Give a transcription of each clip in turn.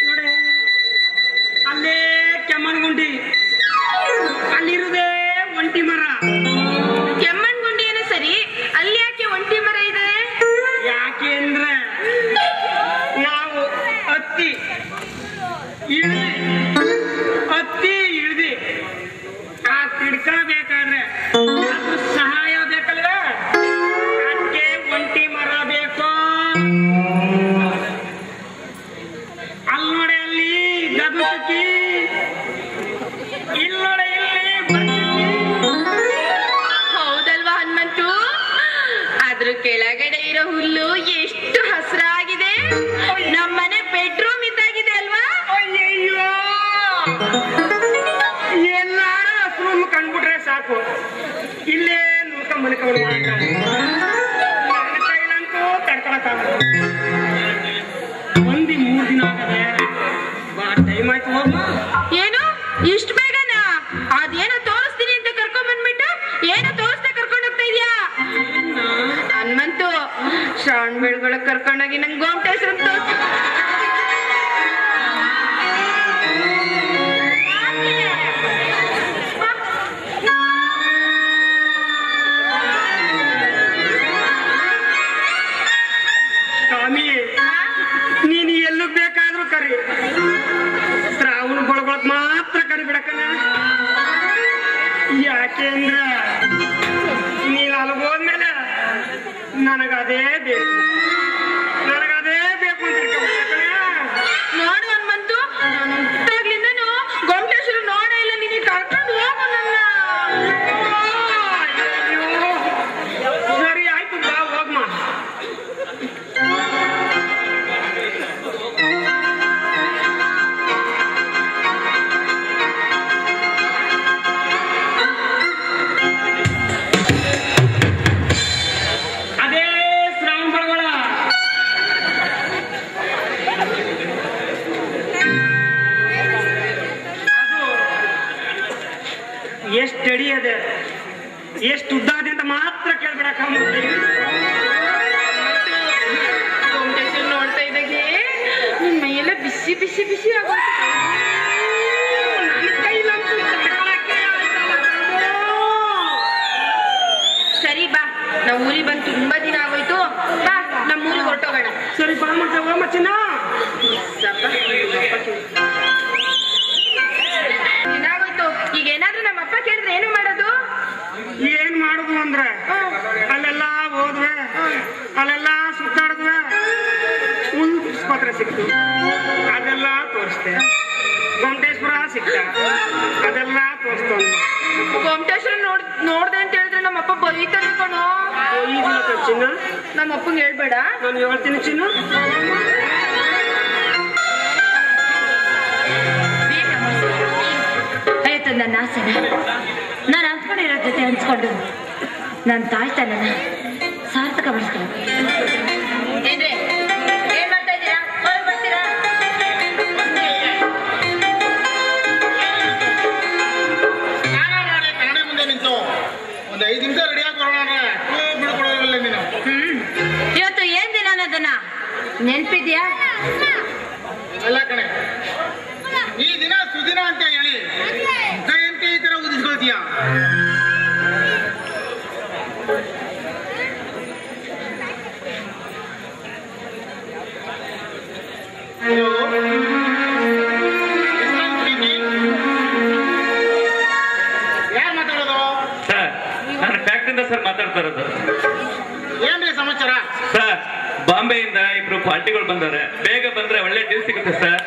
ನೋಡಿ ಅಲ್ಲೇ ಕೆಮ್ಮಣ್ಗುಂಡಿ, ಅಲ್ಲಿರುವುದೇ ಒಂಟಿ ಮರ. ಕೆಮ್ಮಣ್ಗುಂಡಿ ಏನೋ ಸರಿ, ಅಲ್ಲಿ ಯಾಕೆ ಒಂಟಿ ಮರ ಇದೆ? ಯಾಕೆ ಅಂದ್ರೆ ನಾವು ಹತ್ತಿ ಇಳ್ದಿ ಆ ತಿಡ್ಕಬೇಕಾದ್ರೆ ಅದು ಸಹಾಯ ಬೇಕಲ್ವ, ಅದಕ್ಕೆ ಒಂಟಿ ಮರ ಬೇಕು. ಅಲ್ಲಿ ನೋಡಿ ಅಲ್ಲಿ ಗದುಕಿ, ಇಲ್ಲಿ ನೋಡಿ ಇಲ್ಲಿ ಬರ್ಚುಕಿ. ಹೌದಲ್ವಾ ಹನುಮಂತು? ಅದ್ರ ಕೆಳಗಡೆ ಇರೋ ಹುಲ್ಲು ಎಷ್ಟು ಹಸಿರಾಗಿದೆ, ನಮ್ಮನೆ ಬೆಡ್ರೂಮ್ ಇದ್ದಾಗಿದೆ ಅಲ್ವಾ? ಅಯ್ಯಯ್ಯೋ, ಎಲ್ಲಾರ ಹಸ್ರು ಕಂಡ್ಬಿಟ್ರೆ ಸಾಕು, ಇಲ್ಲೇ ನುಡ್ಕೊಂಡ್ ಮಲ್ಕೊಂಡು ನನ್ನ ಕೈಲಂತೂ ತಡ್ಕೊಳಕ್ಕಾಗಲ್ಲ. ಬಂದಿ 3 ದಿನ ಆಗದೆ, ಬಾ ಟೈಮ್ ಆಯ್ತು ಹೋಗ್ಮ. ಏನು ಇಷ್ಟು ಬೇಗನಾ? ಅದೇನೋ ತೋರಿಸ್ತೀನಿ ಅಂತ ಕರ್ಕೊಂಡ್ ಬಂದ್ಬಿಟ್ಟು ಏನೋ ತೋರಿಸ್ತಾ ಕರ್ಕೊಂಡ್ ಹೋಗ್ತಾ ಇದೀಯಾ? ಹನುಮಂತು, ಶ್ರಾವಣ ಬೆಳಗೊಳಗ್ ಕರ್ಕೊಂಡೋಗಿ ನಂಗೆ ಗೋಮಟೇಶ್ವರ ತೋರಿಸ. ಸ್ವಾಮಿ, ನೀನು ಎಲ್ಲೂ ಬೇಕಾದ್ರೂ ಕರಿ, ಶ್ರಾವಣ ಬೆಳಗೊಳಗ್ ಮಾತ್ರ ಕರಿಬಿಡಕನ. ಯಾಕೆ ಅಂದ್ರೆ ನೀನು ಅಲ್ಗೋದ್ಮೇಲೆ ನನಗದೇ ಬೇಕು, ನನಗದೇ ಬೇಕು ಅಂತ ಹೇಳ್ಕೊಂಡ್ಬಿಟ್ಟೆ. ನೋಡು ಹನುಮಂತು, ನಾನು ಹುಟ್ಟಾಗ್ಲಿಂದನು ಗೋಮಟೇಶ್ವರ ನೋಡ ಇಲ್ಲ, ನಿನಗೆ ಕರ್ಕೊಂಡು ಹೋಗು ನನ್ನ. ಸರಿ ಆಯ್ತು, ಬಾ ಹೋಗ್ಮ. ಅದೇ ಶ್ರಾವಣ ಬೆಳಗೊಳ. ಅದು ಎಷ್ಟು ಅಡಿ ಅದೆ, ಎಷ್ಟು ಉದ್ದಾದೆ ಅಂತ ಮಾತ್ರ ಕೇಳ್ಬಿಡಕ. ಗೋಮಟೇಶ್ವರ ನೋಡ್ತಾ ಇದ್ದಾಗೆ ನಿನ್ ಮೈಯೆಲ್ಲ ಬಿಸಿ ಬಿಸಿ ಬಿಸಿ ಆಗೋಯ್ತು. ಸರಿ ಬಾ, ನಾವು ಊರಿಗೆ ಬಂದು ತುಂಬಾ ದಿನ ಆಗೋಯ್ತು, ಬಾ ನಮ್ಮ ಊರಿಗೆ ಹೊರಟೋಗೋಣ. ಸರಿ ಬಾ ಮತ್ತೆ ಹೋಮ ಚಿನ್ನ. ಏನಾಗೋಯ್ತು ಈಗ? ಏನಾದ್ರೂ ನಮ್ಮ ಅಪ್ಪ ಕೇಳಿದ್ರೆ ಏನು ಮಾಡೋದು? ಏನ್ ಮಾಡುದು ಅಂದ್ರೆ ಅಲ್ಲೆಲ್ಲ ಹೋದ್ವೆ, ಅಲ್ಲೆಲ್ಲ ಸುತ್ತಾಡಿದ್ವೆ, ಆಸ್ಪತ್ರೆ ಸಿಕ್ತು, ಅದೆಲ್ಲ ತೋರಿಸ್ತೆ. ಗೋಮಟೇಶ್ವರ ಸಿಕ್ತ, ಅದೆಲ್ಲ ತೋರಿಸ್ತು. ಗೋಮಟೇಶ್ವರ ನೋಡ್ದೆ ಅಂತ ಹೇಳಿದ್ರೆ ನಮ್ಮಪ್ಪ ಬರೀತಾನೆ ಕಣೋ. ಚಿನ್ನ, ನಮ್ಮ ಅಪ್ಪಂಗೆ ಹೇಳ್ಬೇಡ. ನಾನು ಹೇಳ್ತೀನಿ ಚಿನ್ನ. ಆಯ್ತು, ನನ್ನ ಆಸೆನ ನಾನು ಅಂದ್ಕೊಂಡಿರೋ ಜೊತೆ ಹಂಚ್ಕೊಂಡು ನನ್ನ ತಾಯ್ತನನ ಸಾರ್ಥಕ ಮಾಡಿಸ್ತೀನಿ. ಏನ್ರಿ ಏನ್ ಮಾಡ್ತಾ ಇದ್ದೀರಾ? ಹೊರಗೆ ಬರ್ತೀರಾ? ಕನ್ನಡ ಮುಂದೆ ನಿಂತು ಒಂದು 5 ನಿಮಿಷ ರೆಡಿಯಾಗಿ ಬರೋಣ. ಬಿಡ್ಕೊಡೋದಿಲ್ಲ ನೀನು. ಇವತ್ತು ಏನ್ ದಿನ ಅನ್ನೋದನ್ನ ನೆನ್ಪಿದ್ಯಾ? ಅಲ್ಲ ಕಣೆ, ಈ ದಿನ ಸುದಿನ ಅಂತ ಹೇಳಿ ಜಯಂತಿ ಈ ತರ ಊದಿಸ್ಕೊಳ್ತೀಯ. ಯಾರು ಮಾತಾಡೋದು? ಸರ್, ನಾನು ಫ್ಯಾಕ್ಟ್ರಿಯಿಂದ ಸರ್ ಮಾತಾಡ್ತಾ ಇರೋದು. ಏನ್ರಿ ಸಮಾಚಾರ? ಸರ್, ಬಾಂಬೆಯಿಂದ ಇಬ್ರು ಪಾರ್ಟಿಗಳು ಬಂದವ್ರೆ, ಬೇಗ ಬಂದ್ರೆ ಒಳ್ಳೆ ಡೀಲ್ ಸಿಗುತ್ತೆ ಸರ್.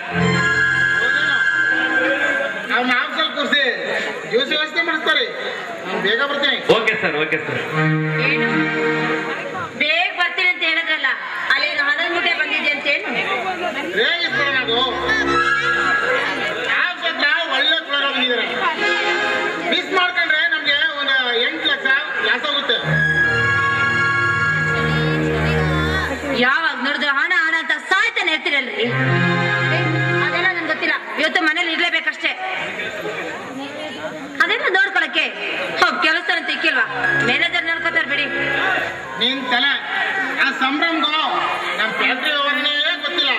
ನಾವು ಮಾಂಸಲ್ ಕೂರಿಸಿ ಜ್ಯೂಸ್ ವ್ಯವಸ್ಥೆ ಮಾಡಿಸ್ತಾರೆ, ನಾನು ಬೇಗ ಬರ್ತೇನೆ. Okay sir, okay sir. ಏನು ಬೇಗ ಬರ್ತೀನಿ ಅಂತ ಹೇಳಿದ್ರಲ್ಲ, ಅಲ್ಲಿ 11 ಮೂಟೆ ಬಂದಿದೆ ಅಂತ ಹೇಳಿ ರೇಗಿಸ್ಕೊಳ್ಳೋಣ. ಅದು ಮಾಂಸತ್ರ ಒಳ್ಳೆ ಕುಳರ ಬಂದಿದ್ದಾರೆ. ಮಿಸ್ ಮಾಡ್ಕೊಂಡ್ರೆ ನಮ್ಗೆ ಒಂದು 8 ಲಕ್ಷ ಲಾಸ್ ಆಗುತ್ತೆ. ಯಾವಾಗ ನೋಡಿದ್ರೆ ಹಣ ಹಣ ಅಂತ ಸಾಯ್ತಾನೆ ಇರ್ತೀರಲ್ರಿ. ಅದೆಲ್ಲ ನನ್ಗೆ ಗೊತ್ತಿಲ್ಲ, ಇವತ್ತು ಮನೇಲಿ ಇರ್ಲೇಬೇಕಷ್ಟೇ. ಅದೆಲ್ಲ ನೋಡ್ಕೊಳಕ್ಕೆ ಕೆಲಸ ಅಂತ ಇಕ್ಕಿಲ್ವಾ? ಮ್ಯಾನೇಜರ್ ನೋಡ್ಕೊತಾರ ಬಿಡಿ. ನಿನ್ ತಲೆ ಆ ಸಂಭ್ರಮಗಳು ನಮ್ಮ ಫ್ಯಾಕ್ಟ್ರಿ ಅವರನ್ನೇ ಗೊತ್ತಿಲ್ಲ.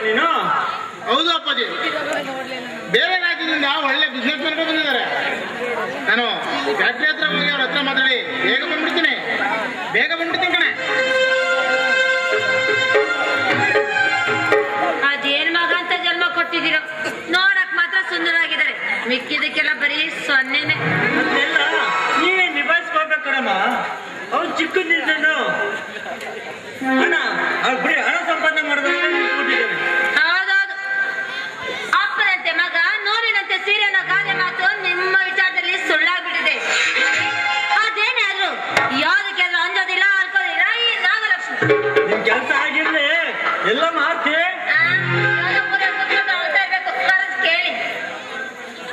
ನೀನು? ಹೌದು ಅಪ್ಪಾಜಿ, ಬೇರೆ ರಾಜ್ಯದಿಂದ ಒಳ್ಳೆ ಬಿಸ್ನೆಸ್ ಮ್ಯಾನ್ ಬಂದಿದ್ದಾರೆ. ನಾನು ಫ್ಯಾಕ್ಟ್ರಿ ಹತ್ರ ಹೋಗಿ ಅವ್ರ ಹತ್ರ ಮಾತಾಡಿ ಬೇಗ ಬಂದ್ಬಿಡ್ತೀನಿ ಕಣೆ. ಅದೇನ್ ಮಗ ಅಂತ ಜನ್ಮ ಕೊಟ್ಟಿದ್ದೀರೋ, ನೋಡಕ್ ಮಾತ್ರ ಸುಂದರವಾಗಿದ್ದಾರೆ, ಮಿಕ್ಕಿದಕ್ಕೆಲ್ಲ ಬರೀ ಸೊನ್ನೆನೆ. ಅದೆಲ್ಲ ನೀವೇ ನಿಭಾಯಿಸ್ಕೋಬೇಕು ಕಣಮ್ಮ. ಅವ್ನು ಚಿಕ್ಕಂದಿದ್ದನು ಹಣ ಬಿಡಿ, ಹಣ ಸಂಪಾದನೆ ಮಾಡಿದ್ರೆ ಹೌದೌದು, ಅಪ್ಪನಂತೆ ಮಗ ನೋಡಿನಂತೆ ಸೀರೆ ಅನ್ನೋ ಗಾದೆ ಮಾತು ನಿಮ್ಮ ವಿಚಾರದಲ್ಲಿ ಸುಳ್ಳಾಗ್ಬಿಟ್ಟಿದೆ. ಅದೇನೇ ಆದ್ರು ಯಾವ್ದಕ್ಕೆಲ್ಲ ಅಂಜೋದಿಲ್ಲ, ಅಲ್ಕೋದಿಲ್ಲ ಈ ನಾಗಲಕ್ಷ್ಮಿ. ನಿಮ್ ಕೆಲಸ ಆಗಿರ್ಲಿ, ಎಲ್ಲ ಮಾಡ್ತಿ ಕೇಳಿ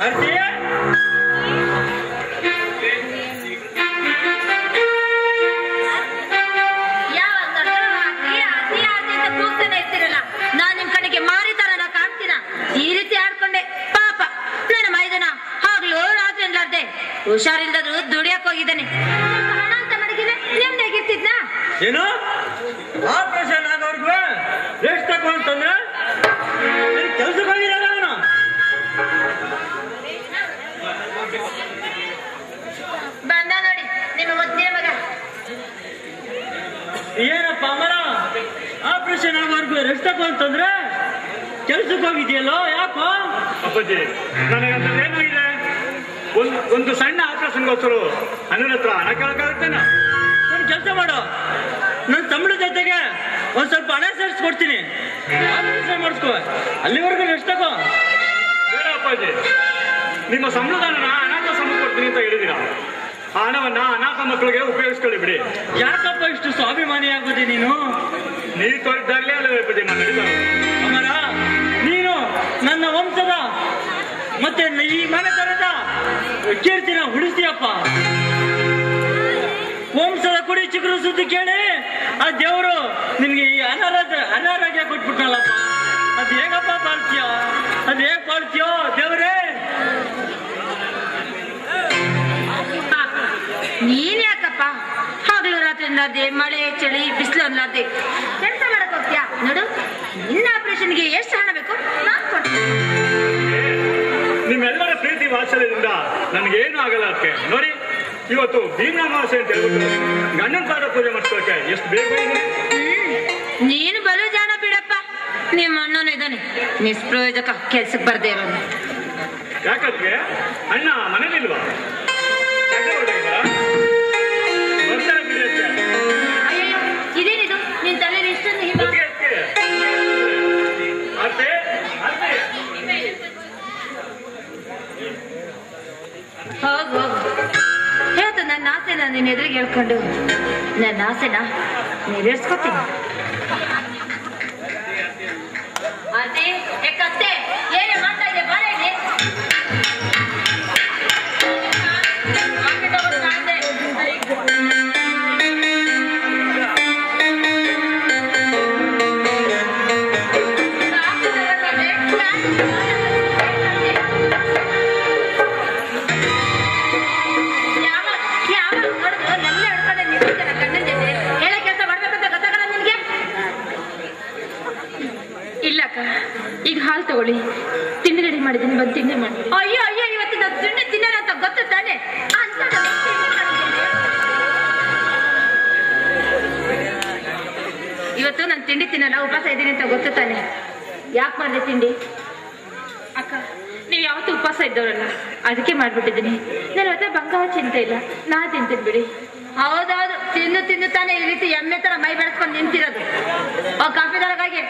ಅರ್ತಿ. ನಾನ್ ನಿಮ್ ಕಡೆಗೆ ಮಾರಿತಾರ ಕಾಣ್ತೀನ, ಈ ರೀತಿ ಆಡ್ಕೊಂಡೆ. ಪಾಪ ನನ್ನ ಮೈದನ ಆಗ್ಲೂ ರಾತ್ರಿ ಇಲ್ಲಾರ್ದೆ ಹುಷಾರಿಲ್ದಾದ್ರು ದುಡಿಯಕ್ ಹೋಗಿದ್ದಾನೆ. ಹಣ ಅಂತ ಮಡಗಿದೆ ನೆಮ್ಮದಿಯಾಗಿರ್ತಿದ್ನ. ಏನು ಆಪರೇಷನ್ ಆಗೋರ್ಗು ರೆಸ್ಟ್ ತಗೋ ಅಂತಂದ್ರೆ ಕೆಲ್ಸಕ್ಕೆ ಹೋಗಿದಾರ ಅವನು. ಬಂದ ನೋಡಿ ನಿಮ್ಮ ಮುದ್ದಿನ ಮಗ. ಏನಪ್ಪ ಅಮರ, ಆಪರೇಷನ್ ಆಗೋರ್ಗು ರೆಸ್ಟ್ ತಗೋ ಅಂತಂದ್ರೆ ಕೆಲ್ಸಕ್ಕೆ ಹೋಗಿದ್ಯಲ್ಲೋ, ಯಾಕೋ? ಅಪ್ಪಾಜಿ, ನನಗಂತ ಏನಾಗಿದೆ? ಒಂದು ಸಣ್ಣ ಆಪರೇಷನ್ಗೋಸ್ಕರ ಅಣ್ಣನ ಹತ್ರ ಹಣ ಕೇಳಕ್ಕಾಗತ್ತೇನ? ಒಂದು ಕೆಲಸ ಮಾಡು, ನನ್ನ ಸಂಬಳದ ಜೊತೆಗೆ ಒಂದ್ ಸ್ವಲ್ಪ ಹಣ ಸೇರಿಸ್ಕೊಡ್ತೀನಿ, ಆಪರೇಷನ್ ಮಾಡಿಸ್ಕೋ, ಅಲ್ಲಿವರೆಗೂ ರೆಸ್ಟ್ ತಗೋ. ಬೇಡ ಅಪ್ಪಾಜಿ, ನಿಮ್ಮ ಸಂಬಳದ ಹಣ ಅನಾಥ ಸಂಬಳ ಕೊಡ್ತೀನಿ ಅಂತ ಹೇಳಿದೀರಾ. ಆ ಹಣವನ್ನ ಅನಾಥ ಮಕ್ಕಳಿಗೆ ಉಪಯೋಗಿಸ್ಕೊಳ್ಳಿ ಬಿಡಿ. ಯಾಕಪ್ಪ ಇಷ್ಟು ಸ್ವಾಭಿಮಾನಿ ಆಗೋದಿ ನೀನು? ನೀವು ತೋರಿದ್ದಾಗಲೇ ಅಲ್ಲವೇ ಅಪ್ಪಾಜಿ ಮಾತಾಡಿದ್ದಾರೆ. ಅಮರ, ನೀನು ನನ್ನ ವಂಶದ ಮತ್ತೆ ಈ ಮನೆತನದ ಕೀರ್ತಿನ ಉಳಿಸ್ತೀಯಪ್ಪ. ವಂಶದ ಕುಡಿ ಚಿಗುರು ಸುದ್ದಿ ಕೇಳಿ ಆ ದೇವರು ನಿನ್ಗೆ ಈ ಅನಾರೋಗ್ಯ ಕೊಟ್ಬಿಟ್ನಲ್ಲಪ್ಪ. ಅದ್ ಹೇಗಪ್ಪ ಪಾಲ್ತೀಯೋ, ಅದ್ ಹೇಗ್ ಪಾಲ್ತೀಯೋ ದೇವರೇ? ನೀನ್ ಯಾಕಪ್ಪ ಹಗಲು ರಾತ್ರಿ ಅನ್ಲಾರ್ದೆ, ಮಳೆ ಚಳಿ ಬಿಸಿಲು ಅನ್ಲಾರ್ದೆ ಕೆಲಸ ಮಾಡಕ್ ಹೋಗ್ತೀಯಾ? ನೋಡು, ನಿನ್ನ ಆಪರೇಷನ್ಗೆ ಎಷ್ಟು ಹಣ ಬೇಕು ನಾನ್ ಕೊಡ್ತೀನಿ. ನಿಮ್ಮೆಲ್ಲರ ಪ್ರೀತಿ ವಾತ್ಸಲ್ಯದಿಂದ ನನಗೇನು ಆಗಲ್ಲ ಅದಕ್ಕೆ. ನೋಡಿ, ಇವತ್ತು ಭೀಮನಾಮಾವಾಸ್ಯೆ ಅಂತ ಹೇಳ್ಬಿಟ್ಟು ಗಂಡನ ಪಾದ ಪೂಜೆ ಮಾಡಿಸ್ಕೊಳಕ್ಕೆ ಎಷ್ಟು ಬೇಗ ಇದೆ. ನೀನು ಬಲು ಜಾಣ ಬಿಡಪ್ಪ. ನಿಮ್ಮ ಅಣ್ಣನ ಇದ್ದಾನೆ ನಿಷ್ಪ್ರಯೋಜಕ ಕೆಲ್ಸಕ್ಕೆ ಬರ್ದೇ ಇರೋನು. ಯಾಕಂದ್ರೆ ಅಣ್ಣ ಮನೇಲಿಲ್ವಾ? ಬರ್ತಾರೆ ಬಿಡಿ ಅತ್ತೆ. ಅಯ್ಯೋ, ಇದೇನಿದು ನಿನ್ ತಲೆಯಲ್ಲಿ ಇಷ್ಟೊಂದು ಹಿಮ? ಅತ್ತೆ, ಅತ್ತೆ. ಹೋಗು ಹೋಗು, ಹೇಳ್ತು ನನ್ನ ಆಸೆನ ನಿನ್ನ ಎದುರಿಗೆ ಹೇಳ್ಕೊಂಡು ನನ್ನ ಆಸೆನ ನೆರವೇರಿಸ್ಕೊತೀನಿ. ಅದೇ ಯಾಕತ್ತೆ ಏನೇ ಮಾಡ್ತಾ ಇದೆ ಬಾರ ಇಲ್ಲಿ. ಈಗ ಹಾಲು ತಗೊಳ್ಳಿ, ತಿಂಡಿ ರೆಡಿ ಮಾಡಿದ್ದೀನಿ, ಬಂದು ತಿಂಡಿ ಮಾಡಿ. ಅಯ್ಯೋ ಅಯ್ಯೋ, ಇವತ್ತು ನಾನು ತಿಂಡಿ ತಿನ್ನಲ್ಲ ಅಂತ ಗೊತ್ತು ತಾನೆ. ಇವತ್ತು ನಾನು ತಿಂಡಿ ತಿನ್ನಲ್ಲ, ಉಪವಾಸ ಇದ್ದೀನಿ ಅಂತ ಗೊತ್ತು ತಾನೆ. ಯಾಕೆ ಮಾಡಿದೆ ತಿಂಡಿ? ಅಕ್ಕ, ನೀವು ಯಾವತ್ತೂ ಉಪವಾಸ ಇದ್ದವರಲ್ಲ, ಅದಕ್ಕೆ ಮಾಡ್ಬಿಟ್ಟಿದ್ದೀನಿ. ನನ್ನ ಹತ್ರ ಬಂಗಾರ ಚಿಂತೆ ಇಲ್ಲ, ನಾ ತಿಂತೀನಿ ಬಿಡಿ. ಹೌದೌದು, ತಿನ್ನು ತಿನ್ನು ತಾನೆ ಈ ರೀತಿ ಎಮ್ಮೆ ತರ ಮೈ ಬೆಳೆಸ್ಕೊಂಡು ನಿಂತಿರೋದು. ಕಾಫಿ ದೊರಗಾಗಿ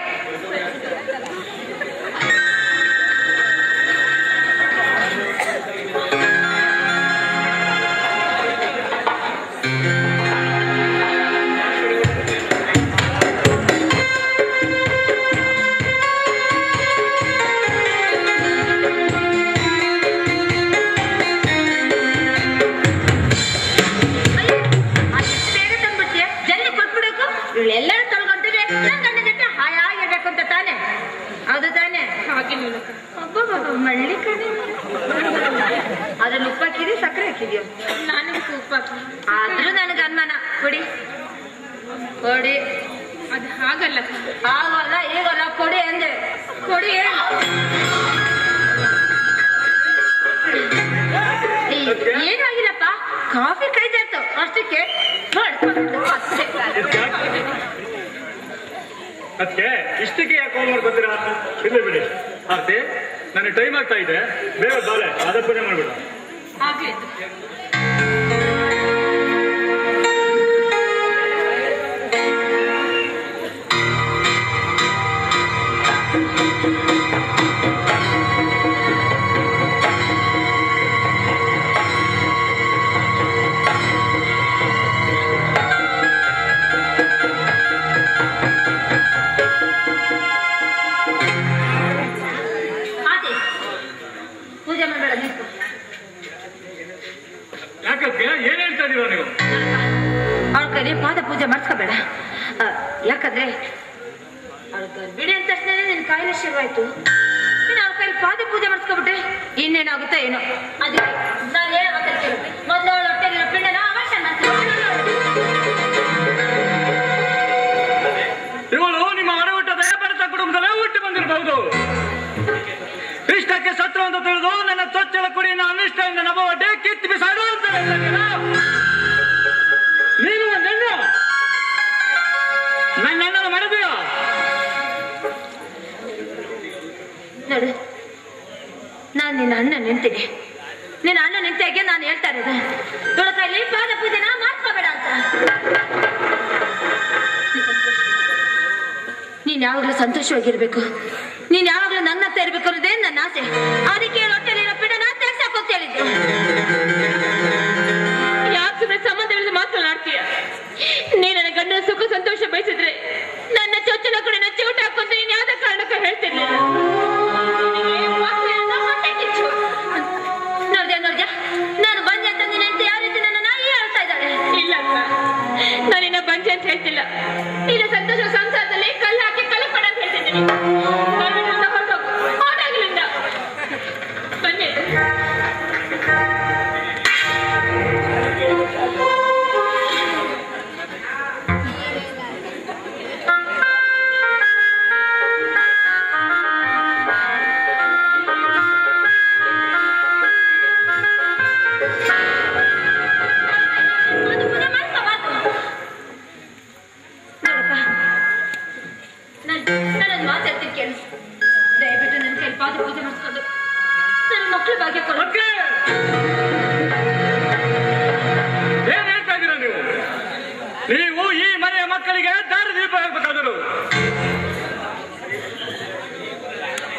ಎಲ್ಲರೂ ತೊಳ್ಕೊಂತೀವಿ. ನನ್ನ ಗಂಡ ಜೊತೆ ಹಾಯಾಗಿರ್ಬೇಕು ಅಂತ ತಾನೆ, ಹೌದು ತಾನೆ? ಮಳ್ಳಿ ಕಡೆ ಅದ್ರಲ್ಲಿ ಉಪ್ಪು ಹಾಕಿದಿ, ಸಕ್ಕರೆ ಹಾಕಿದ್ಯೋ? ನಾನು ಉಪ್ಪು ಹಾಕಿ ಆದ್ರೂ ನನಗೆ ಅನುಮಾನ. ಕೊಡಿ ಕೊಡಿ. ಅದು ಹಾಗಲ್ಲ. ಆಗಲ್ಲ ಈಗಲ್ಲ, ಕೊಡಿ ಅಂದೆ, ಕೊಡಿ. ಏನಾಗಿಲ್ಲಪ್ಪ, ಕಾಫಿ ಕೈದಾಯ್ತು ಅಷ್ಟಕ್ಕೆ ಅದಕ್ಕೆ ಇಷ್ಟಕ್ಕೆ ಯಾಕೆ ಹೋಮ್ ಮಾಡ್ಕೊತೀರಾ? ಇರ್ಲಿ ಬಿಡಿ. ಆರ್ತಿ, ನನಗೆ ಟೈಮ್ ಆಗ್ತಾ ಇದೆ, ಬೇಗ ಬಾಳೆ ಅದ ಪೂಜೆ ಮಾಡ್ಬಿಡ. ಆಗ್ಲಿ. ಪೂಜೆ ಮಾಡಬೇಡ, ನಿಂತು. ಯಾಕಕ್ಕೆ ಏನ್ ಹೇಳ್ತಾ ಇದೀರ ನೀವು? ಅವಳ ಕೈಲಿ ಪಾದ ಪೂಜೆ ಮಾಡಿಸ್ಕೋಬೇಡ. ಯಾಕಂದ್ರೆ ಅವಳ ಗರ್ಭಿಣಿ ಅಂದ ತಕ್ಷಣ ನಿನ್ ಕಾಯಿಲೆ ಶುರುವಾಯ್ತು. ನೀನು ಅವಳ ಕೈಲಿ ಪಾದ ಪೂಜೆ ಮಾಡಿಸ್ಕೊಬಿಟ್ರೆ ಇನ್ನೇನಾಗುತ್ತೋ ಏನೋ. ಅದಕ್ಕೆ ನಾನು ಹೇಳೋ ಮಾತಾಡ್ತೀನಿ ಕೇಳು. ಮೊದಲು ಅವಳ ಹೊಟ್ಟೆಲಿರೋ ಪಿಂಡನ ಅವಶ್ಯ ಮಾಡ್ತೀನಿ. ಇವಳು ನಿಮ್ಮ ಹೊರ ಹುಟ್ಟದ ಭರತ ಕುಟುಂಬದಲ್ಲೇ ಹುಟ್ಟಿ ಬಂದಿರಬಹುದು. ಇಷ್ಟಕ್ಕೆ ಸತ್ರು ಅಂತ ತಿಳಿದು ನನ್ನ ಚೊಚ್ಚಲ ಕುಡಿಯನ್ನು ಅನಿಷ್ಟದಿಂದ ನಭವಡ್ಡೆ ಕಿತ್ತು ಬಿಸಾಡು ಅಂತ ನೀನು ಒಂದೆಣ್ಣು ನನ್ನ ಅಣ್ಣನ ಮಡದಿಯ ನೋಡು, ನಾನು ನಿನ್ನ ಅಣ್ಣ ನಿಂತಿಗೆ, ನಿನ್ನ ಅಣ್ಣ ನಿಂತಾಗೆ ನಾನು ಹೇಳ್ತಾ ಇರೋದು ಇವಳ ಕೈಲಿ ಪಾದ ಪೂಜೆನ ಮಾಡ್ಕೋಬೇಡ ಅಂತ. ನೀನ್ ಯಾವಾಗ್ಲೂ ಸಂತೋಷವಾಗಿರ್ಬೇಕು, ನೀನ್ ಯಾವಾಗ್ಲೂ ನನ್ನ ಹತ್ರ ಇರ್ಬೇಕು ಅನ್ನೋದೇ ನನ್ನ ಆಸೆ. ಅದಕ್ಕೆ ಹೊಟ್ಟೆಲಿರೋ ಪಿಡನ ತೆಗ್ಸಕ್ ಅಂತ ಹೇಳಿದ್ದು. ಯಾಕೆ ಸುಮ್ಮನೆ ಸಂಬಂಧವಿಲ್ಲದ ಮಾತನಾಡ್ತೀಯ? ನೀ ನನ್ನ ಗಂಡನ ಸುಖ ಸಂತೋಷ ಬಯಸಿದ್ರೆ ನನ್ನ ಚೊಚ್ಚಲ ಕಡೆ ಚಿವುಟ ಹಾಕೊಂತ ನೀನ್ ಯಾವ್ದ ಕಾರಣಕ್ಕ ಹೇಳ್ತಿರ್ಲಿಲ್ಲ. ನೋಡ್ದೆ ನಾನು ಬಂದೆ ಅಂತ ನೀನ್ ಹೇಳ್ತಿ. ಯಾವ ರೀತಿ ನನ್ನ ನಾಯಿ ಹೇಳ್ತಾ ಇದ್ದಾಳೆ. ಇಲ್ಲ ಅಕ್ಕ, ನಾನಿನ್ನ ಬಂಜೆ ಅಂತ ಹೇಳ್ತಿಲ್ಲ. ನಿನ್ನ ಸಂತೋಷ ಸಂಸಾರದಲ್ಲಿ ಕಲ್ಲು ಹಾಕಿ ಕಲಪಡ ಅಂತ ಹೇಳ್ತಿದ್ದೀನಿ. ಹೊರಟಾಗ್ಲಿಂದ ಬನ್ನಿ. ನಾನೊಂದು ಮಾತಾಡ್ತೀನಿ ಕೇಳು. ದಯವಿಟ್ಟು ನನ್ನ ಕೈ ಪಾದ ಪೂಜೆ ಮಾಡಿಸ್ಕೊಂಡು ನನ್ನ ಮಕ್ಕಳ ಭಾಗ್ಯ ಕೊಡು. ಏನ್ ಹೇಳ್ತಾ ಇದ್ದೀರಾ ನೀವು? ನೀವು ಈ ಮನೆಯ ಮಕ್ಕಳಿಗೆ ದಾರಿ ದೀಪ ಆಗ್ಬೇಕಾದರು.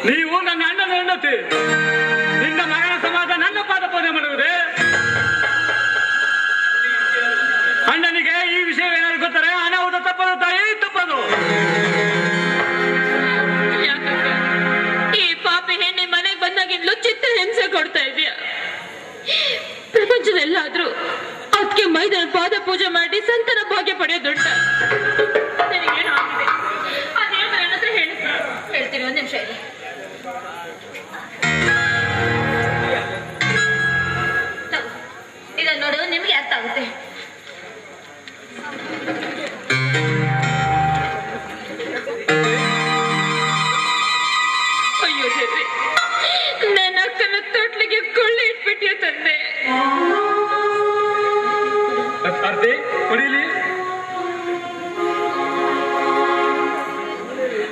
ನೀವು ನನ್ನ ಅಣ್ಣನ ಹೆಂಡತಿ, ನಿನ್ನ ಮಗನ ಸಮಾಜ ನನ್ನ ಪಾದ ಪೂಜೆ ಮಾಡುವುದೇ? ಅಣ್ಣನಿಗೆ ಈ ವಿಷಯವೇನಾದ್ರು ಗೊತ್ತಾರೆ ಅನಾಹುತ ತಪ್ಪದು, ತಾಯಿ ತಪ್ಪದು. ಈ ಪಾಪಿ ಹೆಣ್ಣೆ ಮನೆಗೆ ಬಂದಾಗಿಂದಲೂ ಚಿತ್ರ ಹಿಂಸೆ ಕೊಡ್ತಾ ಇದೆಯಾ? ಪ್ರಪಂಚದಲ್ಲಾದ್ರೂ ಅದಕ್ಕೆ ಮೈದಾನ ಪಾದ ಪೂಜೆ ಮಾಡಿ ಸಂತಾನ ಭಾಗ್ಯ ಪಡೆಯೋದುಂಟ? ನನಗೇನು ಆಗಿದೆ ಅದೇನು ನನ್ನ ಹತ್ರ ಹೇಳ್ತೀನಿ, ಒಂದ್ ನಿಮಿಷ ಇದೆ. ಇದನ್ನ ನೋಡು, ನಿಮ್ಗೆ ಅರ್ಥ ಆಗುತ್ತೆ. ಅಯ್ಯೋ ದೇವ್ರೆ, ನನ್ನ ಅಕ್ಕನ ತೊಟ್ಲಿಗೆ ಕೊಳ್ಳಿ ಇಟ್ಬಿಟ್ಟಿಯ ತಂದೆ. ಅರ್ತಿ ಕುಡಿಲಿ.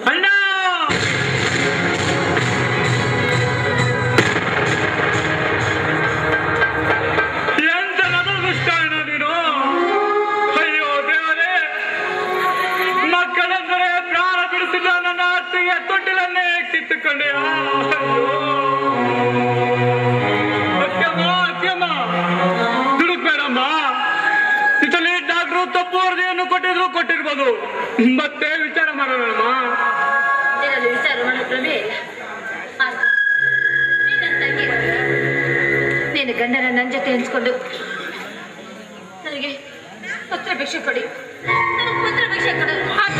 ಅಣ್ಣ, ಎಂತ ನದೃಷ್ಟ ಅಣ್ಣ ನೀನು. ಅಯ್ಯೋ ದೇವರೇ, ಮಕ್ಕಳೆಂದರೆ ಪ್ರಾಣ ಬಿಡಿಸಿದ ನನ್ನ ಅತ್ತಿಗೆ ತೊಟ್ಟಿಲನ್ನೇ ಕಿತ್ತುಕೊಂಡೆ. ಅತ್ಯಮ್ಮ ದುಡುಕ್ಬೇಡಮ್ಮ. ಇದರಲ್ಲಿ ಡಾಕ್ಟ್ರು ತಪ್ಪು ವರದಿಯನ್ನು ಕೊಟ್ಟಿರ್ಬೋದು, ಮತ್ತೆ ವಿಚಾರ ಮಾಡೋಣಮ್ಮ. ಇದರಲ್ಲಿ ವಿಚಾರ ಮಾಡೋ ಕ್ರಮೇ ಇಲ್ಲ. ನಿನ್ನ ತಂಗಿ ನೀನು ಗಂಡನ ನನ್ನ ಜೊತೆ ಹಂಚ್ಕೊಂಡು ನನಗೆ ಪತ್ರ ಭಿಕ್ಷೆ ಕೊಡಿ, ನನಗೆ ಪತ್ರ ಭಿಕ್ಷೆ ಕೊಡು. ಆಟ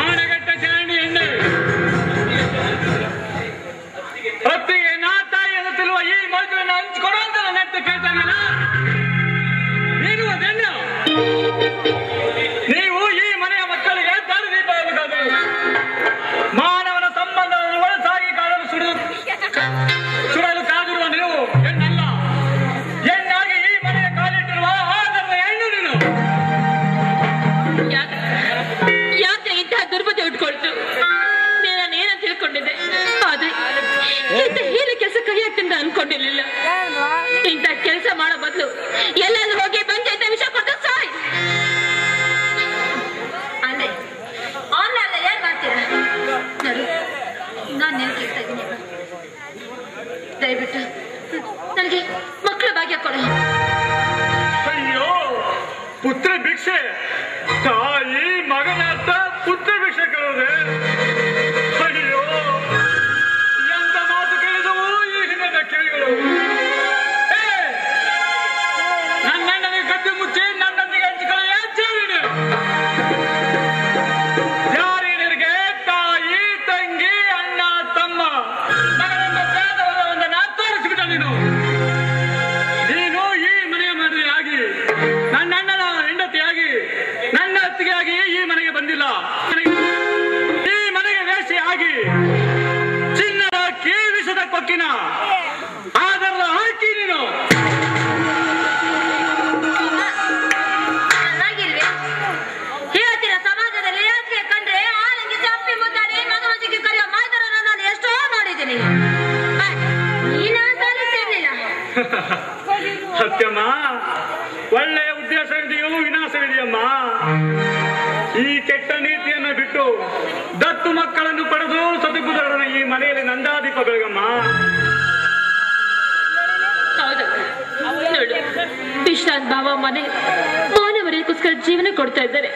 ಆಣೆಗಟ್ಟ ಚರಂಡಿ ಎಣ್ಣೆ ಹೊತ್ತಿಗೆ ನಾ ತಾಯಿ ಎನ್ನುತ್ತಿರುವ ಈ ಮಗುವನ್ನು ಹಂಚಿಕೊಡು ಅಂತ ನನ್ನ ಕೇಳ್ತಾನಲ್ಲ. ನೀನು ಅದೆಣ್ಣೆ ದಯವಿಟ್ಟು ನನಗೆ ಮಕ್ಕಳ ಭಾಗ್ಯ ಕೊಡು. ಅಯ್ಯೋ, ಪುತ್ರ ಭಿಕ್ಷೆ, ತಾಯಿ ಮಗನಾದ ಪುತ್ರ ಭಿಕ್ಷೆ ಕೇಳೋದೆ. ಅಯ್ಯೋ, ಎಂತ ಮಾತು ಕೇಳಿದವು ಈ ಹಿನ್ನೆಲೆ ಕೇಳಿಗಳು. ನನಗೆ ಗದ್ದೆ ಮುಚ್ಚಿ ನನ್ನೊಂದಿಗೆ ಹಂಚಿಕೊಳ್ಳಿ ಜಾರಿಣಿ. ಜಾರಿಣಿಯರಿಗೆ ತಾಯಿ, ತಂಗಿ, ಅಣ್ಣ, ತಮ್ಮ, ಮಗನೆಂಬ ಭೇದವನ್ನ ತೋರಿಸಿಬಿಟ್ಟ ನೀನು. ನೀನು ಈ ಮನೆಯ ಮದುವೆಯಾಗಿ ನನ್ನ ಅಣ್ಣನ ಹೆಂಡತಿಯಾಗಿ ನನ್ನ ಅತ್ತಿಗೆಯಾಗಿ ಈ ಮನೆಗೆ ಬಂದಿಲ್ಲ. ಈ ಮನೆಗೆ ವೇಷಿಯಾಗಿ ಚಿನ್ನದ ಕೀವಿಸದ ಕೊಕ್ಕಿನ ಆಧಾರದ ಹಾಕಿ ನೀನು ಚೆನ್ನಾಗಿಲ್ವೇ? ಇವತ್ತಿನ ಸಮಾಜದಲ್ಲಿ ಯಾಕೆ ಕಂಡ್ರೆ ಆಲಂಗಿ ಚಪ್ಪಿ ಮುದ್ದಾಡಿ ಮಗಮಂಜಿಗೆ ಕರೆಯೋ ಮಾತನ್ನ ನಾನು ಎಷ್ಟೋ ನೋಡಿದ್ದೀನಿ. ನೀನು ಸಾಲಿಸಿರ್ಲಿಲ್ಲ. ಸತ್ಯಮ್ಮ, ಒಳ್ಳೆಯ ಉದ್ದೇಶವಿದೆಯೋ ವಿನಾಶವಿದೆಯಮ್ಮ. ಈ ಕೆಟ್ಟ ನೀತಿಯನ್ನು ಬಿಟ್ಟು ದತ್ತು ಮಕ್ಕಳನ್ನು ಪಡೆದು ಸದುಗುದರನ ಈ ಮನೆಯಲ್ಲಿ ನಂದಾದೀಪ ಬೆಳಗಮ್ಮ. ಹೌದು ನೋಡು, ವಿಶ್ರಾಂತ್ ಭಾವ ಮನೆ ಮಾನವರಿಗೋಸ್ಕರ ಜೀವನ ಕೊಡ್ತಾ ಇದ್ದಾರೆ.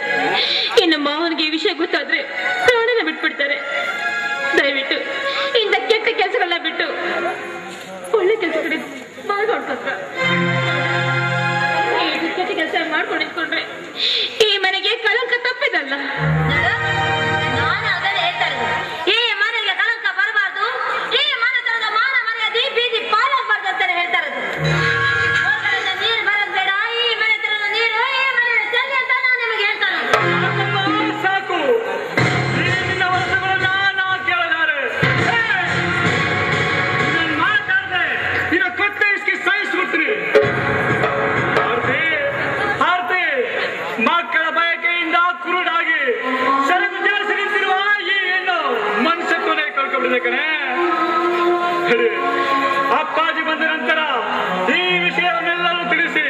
ಇನ್ನು ಮಾವನಿಗೆ ಈ ವಿಷಯ ಗೊತ್ತಾದ್ರೆ ಪ್ರಾಣನ ಬಿಟ್ಬಿಡ್ತಾರೆ. ದಯವಿಟ್ಟು ಇಂಥ ಕೆಟ್ಟ ಕೆಲಸಗಳನ್ನ ಬಿಟ್ಟು ಒಳ್ಳೆ ಕೆಲಸ ಕಡೆ ಮಾಡ್ಕೊಡ್ಬೇಕ. ಕೆಟ್ಟ ಕೆಲಸ ಮಾಡ್ಕೊಂಡು ನಿಂತ್ಕೊಂಡ್ರೆ ಈ ಮನೆಗೆ ಕಳಂಕ ತಪ್ಪಿದಲ್ಲ. ನಾನು ಅದನ್ನೇ ಹೇಳ್ತಾ ಇದ್ದೀನಿ. ಈ ಮನೆಗೆ ಕಳಂಕ ಬರಬಾರ್ದು, ಈ ಮನೆತನದ ಮಾನ ಮರ್ಯಾದೆ ಬೀದಿ ಪಾಲಾಗಬಾರ್ದು ಅಂತಾನೆ ಹೇಳ್ತಾ ಇರೋದು. ಹೊರಗಡೆಯಿಂದ ನೀರು ಬರೋದು ಬೇಡ, ಈ ಮನೆತನದ ನೀರು ಈ ಮನೆ ಚೆಲ್ಲಿ ಅಂತ ನಾನು ನಿಮಗೆ ಹೇಳ್ತಾ ಇರೋದು. ಸಾಕು, ಈ ನಿನ್ನ ವರ್ಷಗಳನ್ನ ನಾವು ಕೇಳಿದ್ದಾರೆ. ಇದನ್ನು ಮಾತಾಡದೆ ಇನ್ನು ಕೊಟ್ಟೆ ಇಸ್ಕಿ ಸಾಯಿಸ್ಬಿಡ್ತೀನಿ. ಆರ್ತಿ, ಮಕ್ಕಳ ಬಯಕೆಯಿಂದ ಕುರುಡಾಗಿ ಸೆರಗು ಜಾಸ್ತಿ ನಿಂತಿರುವ ಈ ಹೆಣ್ಣು ಮನುಷ್ಯತ್ವನೇ ಕಳ್ಕೊಂಡ್ಬಿಟ್ಟಿದೆ ಕಣೆ. ಅಪ್ಪಾಜಿ ಬಂದ ನಂತರ ಈ ವಿಷಯವನ್ನೆಲ್ಲರೂ ತಿಳಿಸಿ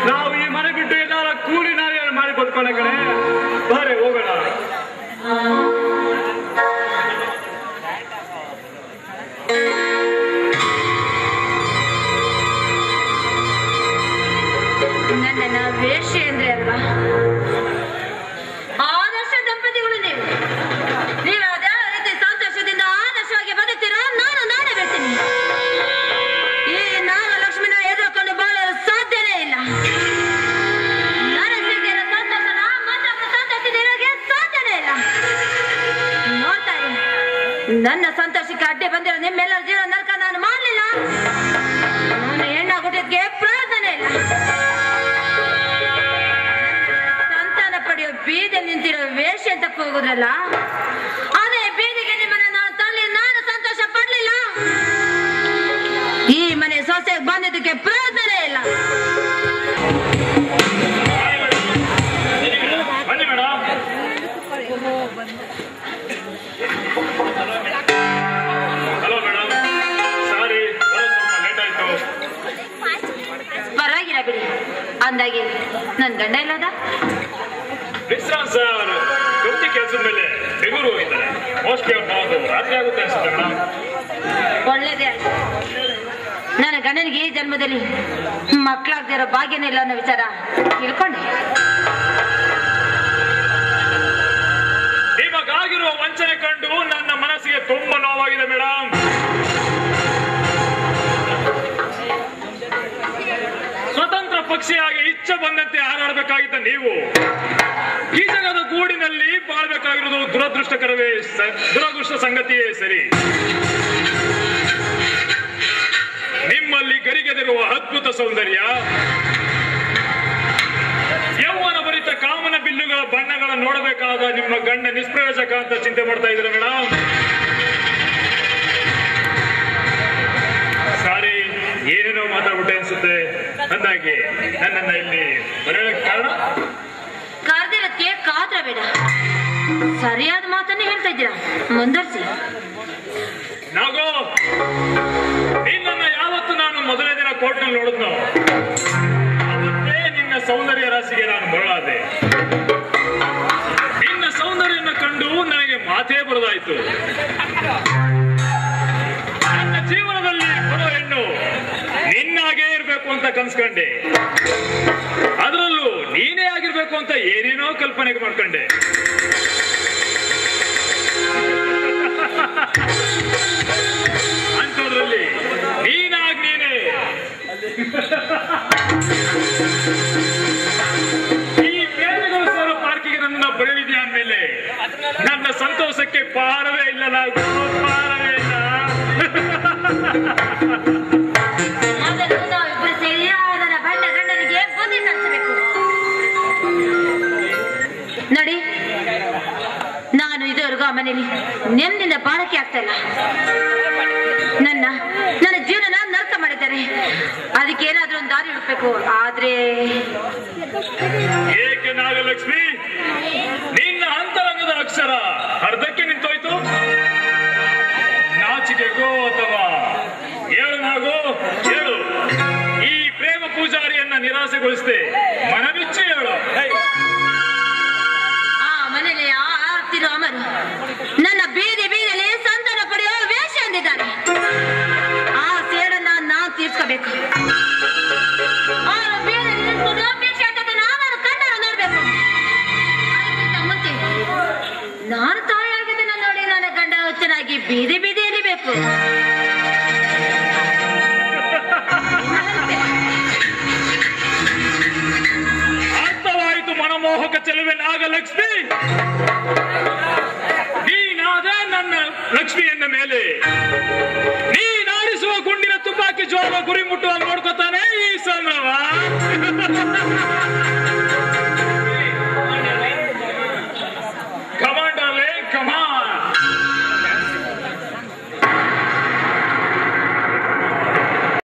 ನಾವು ಈ ಮನೆ ಬಿಟ್ಟು ಎಲ್ಲರ ಕೂಲಿ ನಾರಿಯನ್ನು ಮಾಡಿ ಬದುಕೋಣ ಕಣೆ. ಬಾರೆ ಹೋಗೋಣ. ನನ್ನನ್ನ ವೇಶ್ಯೆ ಅಂದ್ರೆ ಅಲ್ವಾ? ಆದರ್ಶ ದಂಪತಿಗಳು ನೀವು. ನೀವು ಅದೇ ರೀತಿ ಸಂತೋಷದಿಂದ ಆದರ್ಶವಾಗಿ ಬದುಕ್ತೀರೋ ನಾನು ನಾನೇ ಬರ್ತೀನಿ. ಈ ನಾಗಲಕ್ಷ್ಮಿನ ಎದುರ್ಕೊಂಡು ಬಾಳಲು ಸಾಧ್ಯನೇ ಇಲ್ಲ. ನನ್ನ ಸಿದ್ಧಿಯರ ಸಂತೋಷನ ಮತ್ತೊಬ್ಬ ಸಂತೋಷದಿರೋಗೆ ಸಾಧ್ಯನೇ ಇಲ್ಲ. ನೋಡ್ತಾ ಇರಿ, ನನ್ನ ಸಂತೋಷಕ್ಕೆ ಅಡ್ಡಿ ಬಂದಿರೋ ನಿಮ್ಮೆಲ್ಲರ ಜೀವನ ನರಕ ನಾನು ಮಾಡಲಿಲ್ಲ. ನಾನು ಹೆಣ್ಣಾಗುಟ್ಟಿದ್ಗೆ ಪ್ರಯೋಜನ ಇಲ್ಲ. ಸಂತಾನ ಪಡೆಯೋ ಬೀದಿಯಲ್ಲಿ ನಿಂತಿರೋ ವೇಷ ಅಂತ ಹೋಗುದ್ರಲ್ಲ, ಅದೇ ಬೀದಿಗೆ ನಿಮ್ಮನ್ನ ನಾನು ತಳ್ಳಿ ನಾನು ಸಂತೋಷ ಪಡ್ಲಿಲ್ಲ. ಈ ಮನೆ ಸೊಸೆಗೆ ಬಂದಿದ್ದಕ್ಕೆ ಪ್ರಯೋಜನ ಇಲ್ಲ. ಬನ್ನಿ ಮೇಡಮ್. ಹಲೋ ಮೇಡಮ್, ಸಾರಿ ಸ್ವಲ್ಪ ಲೇಟ್ ಆಯ್ತು. ಪರವಾಗಿಲ್ಲ ಬಿಡಿ. ಅಂದಾಗೆ ನನ್ ಗಂಡ ಇಲ್ಲದ ವಿಶ್ರಾಂತ್ ಸರ್ ಗೌತಿ ಕೆಲಸದ ಮೇಲೆ ಬೆಂಗಳೂರು ಹೋಗಿದ್ದಾರೆ. ಮೋಸ್ಟ್ಲಿ ಅವ್ರು ರಾತ್ರಿ ಆಗುತ್ತೆ ಅನ್ಸುತ್ತೆ ಮೇಡಮ್. ಒಳ್ಳೇದೇ ಆಯ್ತು. ನನ್ನ ಗಂಡನಿಗೆ ಈ ಜನ್ಮದಲ್ಲಿ ಮಕ್ಕಳಾಗದಿರೋ ಭಾಗ್ಯನೇ ಇಲ್ಲ ಅನ್ನೋ ವಿಚಾರ ತಿಳ್ಕೊಂಡೆ. ನಿಮಗಾಗಿರುವ ವಂಚನೆ ಕಂಡು ನನ್ನ ಮನಸ್ಸಿಗೆ ತುಂಬಾ ನೋವಾಗಿದೆ ಮೇಡಮ್. ಸ್ವತಂತ್ರ ಪಕ್ಷಿಯಾಗಿ ಇಚ್ಛೆ ಬಂದಂತೆ ಹಾರಾಡಬೇಕಾಗಿದ್ದ ನೀವು ಈ ಜಗದ ಗೂಡಿನಲ್ಲಿ ಬಾಳ್ಬೇಕಾಗಿರೋದು ದುರದೃಷ್ಟ ಸಂಗತಿಯೇ ಸರಿ. ನಿಮ್ಮಲ್ಲಿ ಗರಿಗೆದಿರುವ ಅದ್ಭುತ ಸೌಂದರ್ಯ, ಯೌವನ ಭರಿತ ಕಾಮನ ಬಿಲ್ಲುಗಳ ಬಣ್ಣಗಳ ನೋಡಬೇಕಾದ ನಿಮ್ಮ ಗಂಡ ನಿಷ್ಪ್ರಯೋಜಕ ಅಂತ ಚಿಂತೆ ಮಾಡ್ತಾ ಇದ್ದೀರಾ ಮೇಡಮ್. ಸಾರಿ, ಏನೇನೋ ಮಾತಾಡ್ಬಿಟ್ಟೆ ಅನ್ಸುತ್ತೆ. ಅಂದಾಗೆ ನನ್ನನ್ನ ಇಲ್ಲಿ ಬರೋದಕ್ಕೆ ಕಾರಣ ಕರೆದಿರೋದಕ್ಕೆ ಕಾದ್ರ ಬೇಡ, ಸರಿಯಾದ ಮಾತನ್ನೇ ಹೇಳ್ತಾ ಇದ್ದೀರಾ. ಮುಂದುವರಿಸಿ. ನಾಗೋ, ನಿನ್ನನ್ನ ಯಾವತ್ತು ನಾನು ಮೊದಲನೇ ದಿನ ಕೋರ್ಟ್ನಲ್ಲಿ ನೋಡಿದ್ನೋ ಅವತ್ತೇ ನಿನ್ನ ಸೌಂದರ್ಯ ರಾಶಿಗೆ ನಾನು ಮರಳಾದೆ. ನಿನ್ನ ಸೌಂದರ್ಯವನ್ನು ಕಂಡು ನನಗೆ ಮಾತೇ ಬರದಾಯಿತು. ನನ್ನ ಜೀವನದಲ್ಲಿ ಬರೋ ಆಗ್ಬೇಕು ಅಂತ ಕನ್ಸ್ಕೊಂಡೆ. ಅದರಲ್ಲೂ ನೀನೇ ಆಗಿರ್ಬೇಕು ಅಂತ ಏನೇನೋ ಕಲ್ಪನೆಗೆ ಮಾಡ್ಕೊಂಡೆ. ಅಂಥದ್ರಲ್ಲಿ ನೀನಾಗ್ ನೀನೇ ಈ ಪ್ರೇಮಿಗಳು ಸೇರೋ ಪಾರ್ಕಿಗೆ ನನ್ನ ಬರಲಿದೆ ಅಂದ್ಮೇಲೆ ನನ್ನ ಸಂತೋಷಕ್ಕೆ ಪಾರವೇ ಇಲ್ಲ. ನಾವು ಪಾರವೇ ಇಲ್ಲ. ಮೊದಲು ನಾವಿಬ್ಬರು ಸೇರಿ ನನ್ನ ಬಣ್ಣ ಗಂಡನಿಗೆ ಬುದ್ಧಿ ಕಲಿಸಬೇಕು. ನೋಡಿ, ನಾನು ಇದುವರೆಗೂ ಆ ಮನೇಲಿ ನೆಮ್ಮದಿಯಿಂದ ಬಾಳಕೆ ಆಗ್ತಾ ಇಲ್ಲ. ನನ್ನ ಜೀವನ ನರ್ಕ ಮಾಡಿದ್ದಾರೆ. ಅದಕ್ಕೆ ಏನಾದ್ರೂ ಒಂದು ದಾರಿ ಹುಡುಕ್ಬೇಕು. ಆದ್ರೆ ಏಕೆ ನಾಗಲಕ್ಷ್ಮಿ, ನಿನ್ನ ಅಂತರಂಗದ ಅಕ್ಷರ ಅರ್ಧಕ್ಕೆ ನಿಂತೋಯ್ತು? ನಾಚಿಕೆಗೋ ಅಥವಾ ಏಳನಾಗೋ ಹೇಳು. ಈ ಪ್ರೇಮ ಪೂಜಾರಿಯನ್ನ ನಿರಾಸೆಗೊಳಿಸದೆ ಮನಬಿಚ್ಚಿ ಹೇಳು. ಆ ಮನೇಲಿ ಆರ್ತಿರೋ ಅಮರು ನನ್ನ ಬೀದಿಯಲ್ಲಿ ಸಂತಾನ ಪಡೆಯುವ ವೇಷ ಎಂದಿದ್ದಾನೆ. ಆ ಸೇಡನ್ನ ನಾನು ತೀರ್ಸ್ಕೋಬೇಕು. ನಾನು ತಾಯಿಯಾಗಿದ್ದನ್ನ ನೋಡಿ ನನ್ನ ಗಂಡ ಚೆನ್ನಾಗಿ ಬೀದಿಯಲ್ಲಿ ಬೇಕು. ಅರ್ಥವಾಯಿತು ಮನಮೋಹಕ ಚೆಲುವೆ ನಾಗಲಕ್ಷ್ಮಿ. ನೀನಾದೆ ನನ್ನ ಲಕ್ಷ್ಮಿಯನ್ನ ಮೇಲೆ ನೀನಾಡಿಸುವ ಗುಂಡಿನ ತುಪಾಕಿ ಜ್ವಾಲ ಗುರಿ ಮುಟ್ಟುವ ನೋಡ್ಕೊತಾನೆ ಈ ಸಂಭ್ರಮ.